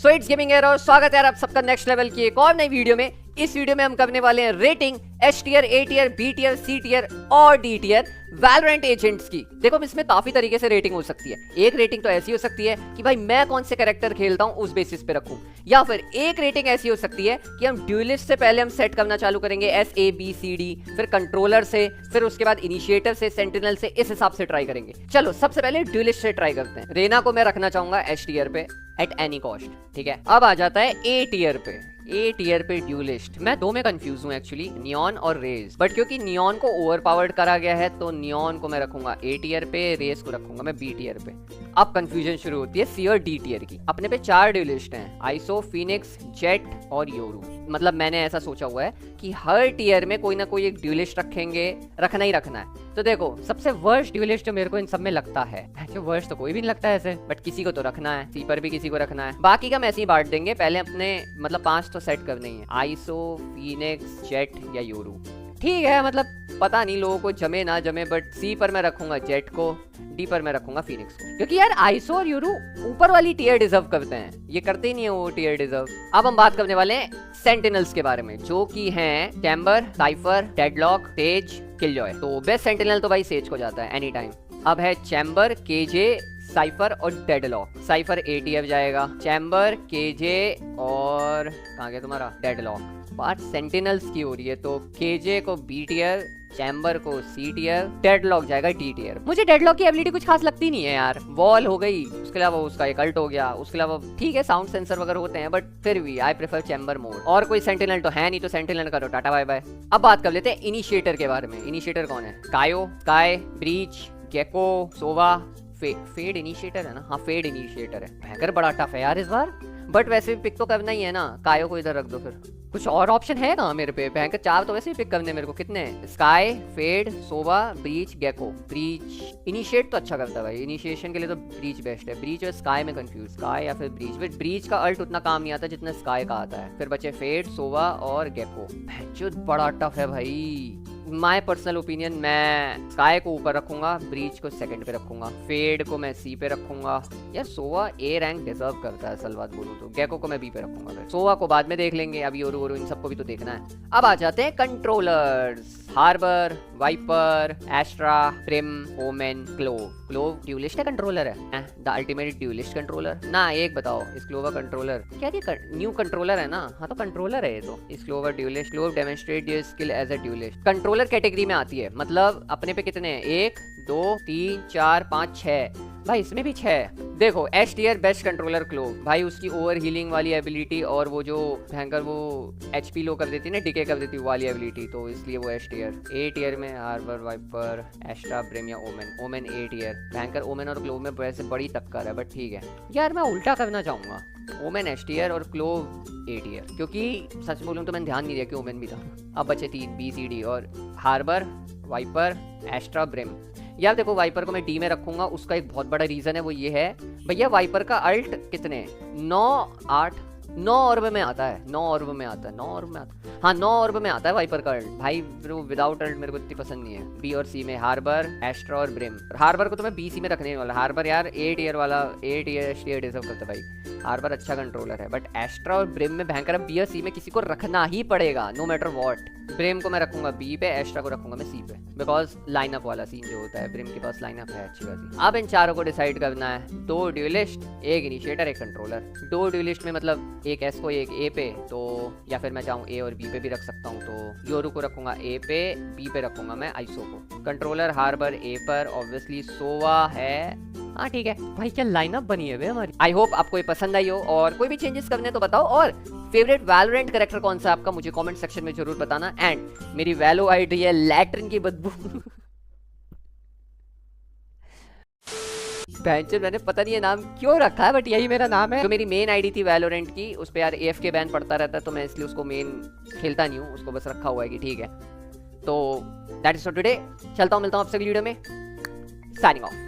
So it's gaming air और स्वागत है यार आप सबका नेक्स्ट लेवल की एक और नई वीडियो में। इस वीडियो में हम करने वाले हैं रेटिंग एच टियर, ए टियर, बी टियर, सी टियर और डी टियर वैलोरेंट एजेंट्स की। देखो इसमें काफी तरीके से रेटिंग हो सकती है। एक रेटिंग तो ऐसी हो सकती है कि भाई मैं कौन से कैरेक्टर खेलता हूं उस बेसिस पे रखूं, या फिर एक रेटिंग ऐसी हो सकती है कि हम ड्यूलिस्ट से पहले हम सेट करना चालू करेंगे S A B C D, फिर कंट्रोलर से, फिर उसके बाद इनिशिएटर से, सेंटिनल से, इस हिसाब से ट्राई करेंगे। चलो सबसे पहले ड्यूलिस्ट से ट्राई करते हैं। रेना को मैं रखना चाहूंगा एच टियर पे एट एनी कॉस्ट, ठीक है। अब आ जाता है ए टियर पे। ए टियर पे ड्यूलिस्ट मैं दो में कंफ्यूज हूँ एक्चुअली, नियॉन और रेज, बट क्योंकि नियॉन को ओवरपावर्ड करा गया है तो नियॉन को मैं रखूंगा ए टियर पे, रेज को रखूंगा मैं बी टियर पे। अब कंफ्यूजन शुरू होती है सी और डी टियर की। अपने पे 4 ड्यूलिस्ट हैं, आइसो, फिनिक्स, जेट और योरू। मतलब मैंने ऐसा सोचा हुआ है कि हर टियर में कोई ना कोई एक ड्यूलिस्ट रखेंगे, रखना ही रखना है। तो देखो सबसे वर्स्ट ड्यूलिस्ट जो मेरे को इन सब में लगता है, जो वर्स्ट तो कोई भी नहीं लगता है ऐसे, बट किसी को तो रखना है, सी पर भी किसी को रखना है। बाकी का हम ऐसे ही बांट देंगे, पहले अपने मतलब 5 तो सेट करने ही है, आइसो, फिनिक्स, जेट या योरू। ठीक है, मतलब पता नहीं लोगों को जमे ना जमे, बट सी पर मैं रखूंगा जेट को, डी पर मैं रखूंगा फिनिक्स को, क्योंकि यार आइसो और यूरू ऊपर वाली टियर डिजर्व करते हैं, ये करते ही नहीं है वो टियर डिजर्व। अब हम बात करने वाले हैं सेंटिनल्स के बारे में, जो कि हैं chamber, cipher, deadlock, says, killjoy. तो बेस्ट सेंटिनल तो भाई सेज को जाता है एनी टाइम। अब है चैम्बर, केजे, साइफर और डेडलॉक। साइफर ए टियर जाएगा, चैम्बर, केजे और कहाँ गया तुम्हारा डेडलॉक। बात सेंटिनल्स की हो रही है तो केजे को बी टियर, चैम्बर को सी टियर, डेडलॉक जाएगा डी टियर। मुझे डेडलॉक की एबिलिटी कुछ खास लगती नहीं है यार, वॉल हो गई, उसके अलावा उसका एक अल्ट हो गया, उसके अलावा ठीक है साउंड सेंसर वगैरह होते हैं, बट फिर भी आई प्रेफर चैम्बर मोर। और कोई सेंटिनल तो है नहीं, तो सेंटिनल करो टाटा बाय बाय। अब बात कर लेते हैं इनिशिएटर के बारे में। इनिशिएटर कौन है? कायो, स्काई, ब्रीच, गेको, सोवा, फेड इनिशिएटर है ना? हाँ फेड इनिशिएटर है। भयंकर बड़ा टफ है यार इस बार, बट वैसे भी पिक तो करना ही है ना। कायो को इधर रख दो, फिर कुछ और ऑप्शन है कहाँ मेरे पे? भयंकर 4 तो वैसे ही पिक करने मेरे को। कितने? स्काई, फेड, सोवा, ब्रीच, गेको। ब्रीच इनिशिएट तो अच्छा करता है भाई, इनिशिएशन के लिए तो ब्रीच बेस्ट है। ब्रीच और स्काई में कंफ्यूज, स्काई या फिर ब्रीच, बट ब्रीच का अल्ट उतना काम नहीं आता जितना स्काई का आता है। फिर बचे फेड, सोवा और गेको। बड़ा टफ है भाई। माय पर्सनल ओपिनियन, मैं स्काई को ऊपर रखूंगा, ब्रीच को सेकंड पे रखूंगा, फेड को मैं सी पे रखूंगा। यार सोवा ए रैंक डिजर्व करता है, असल बात बोलूं तो। गेको को मैं बी पे रखूंगा, फिर सोवा को बाद में देख लेंगे, अभी योरू वोरू इन सबको भी तो देखना है। अब आ जाते हैं controllers. Harbor, Viper, Astra, Brim, Omen, Clove. Clove duelist है कंट्रोलर है, द अल्टीमेट ड्यूलिस्ट कंट्रोलर ना। एक बताओ इस क्लोवा कंट्रोलर क्या ये न्यू कंट्रोलर है ना? हाँ तो कंट्रोलर है ये तो। Is Clove a duelist, Clove demonstrate your skill as a duelist. Controller category में आती है, मतलब अपने पे कितने हैं? 1 2 3 4 5 6 भाई, इसमें भी 6। देखो H tier best controller Clove भाई, उसकी ओवर हीलिंग वाली एबिलिटी और वो जो भयंकर वो एचपी लो कर देती है ना, डिके कर देती है वाली एबिलिटी, तो इसलिए वो एच टियर। ए टियर में हार्बर, वाइपर, एस्ट्रा, ब्रिम या ओमेन। ओमेन ए टियर। भयंकर ओमेन और क्लोव में वैसे बड़ी टक्कर है, बट ठीक है यार मैं उल्टा करना चाहूंगा, ओमेन एच टियर और क्लोव ए टियर, क्योंकि सच बोलूं तो मैंने ध्यान नहीं दिया कि ओमेन भी था। अब बचे 3, बी सी डी और हार्बर, वाइपर, एस्ट्रा, ब्रिम। यार देखो वाइपर को मैं डी में रखूंगा, उसका एक बहुत बड़ा रीजन है, वो ये है भैया वाइपर का अल्ट कितने? 9 ऑर्ब में आता है, 9 ऑर्ब में आता है, 9 ऑर्ब में आता है, हाँ 9 ऑर्ब में आता है वाइपर का अल्ट भाई। विदाउट अल्ट मेरे को इतनी पसंद नहीं है। बी और सी में हार्बर, एस्ट्रा और ब्रिम। हार्बर को तो मैं बी सी में रखने वाला। हार्बर यार ए टियर वाला, ए टियर एच टियर डिजर्व करता है भाई। हार्बर अच्छा कंट्रोलर है, बट एस्ट्रा और ब्रिम में भयंकर बी और सी में किसी को रखना ही पड़ेगा, नो मैटर व्हाट। ब्रिम को मैं रखूंगा बी पे, एस्ट्रा को रखूंगा मैं सी पे, बिकॉज लाइनअप वाला सीन जो होता है, ब्रिम के पास लाइनअप है अच्छी खासी। अब इन चारों को डिसाइड करना है। 2 ड्यूलिस्ट, एक इनिशिएटर, एक कंट्रोलर। 2 ड्यूलिस्ट में मतलब एक एस को एक ए पे, तो या फिर मैं चाहूँ ए और बी पे भी रख सकता हूँ, तो योरू को रखूंगा ए पे, बी पे रखूंगा मैं आइसो को। कंट्रोलर हार्बर ए पर, ऑब्वियसली सोवा है। हाँ ठीक है भाई, क्या लाइनअप बनी है हमारी। आई होप आपको ये पसंद आई हो, और कोई भी चेंजेस करने तो बताओ, और फेवरेट वैलोरेंट कैरेक्टर कौन सा आपका मुझे कमेंट सेक्शन में जरूर बताना। एंड मेरी वैलो आईडी है लैट्रिन की बदबू। बेंचर मैंने पता नहीं ये नाम क्यों रखा है, बट यही मेरा नाम है। जो मेरी मेन आईडी थी वैलोरेंट की, उस पे यार AFK बैन पड़ता रहता है, तो मैं इसलिए उसको मेन खेलता नहीं हूँ, उसको बस रखा हुआ है कि ठीक है। तो दैट इज फॉर टुडे, चलता हूँ, मिलता हूँ आपसे अगली वीडियो में। Signing off.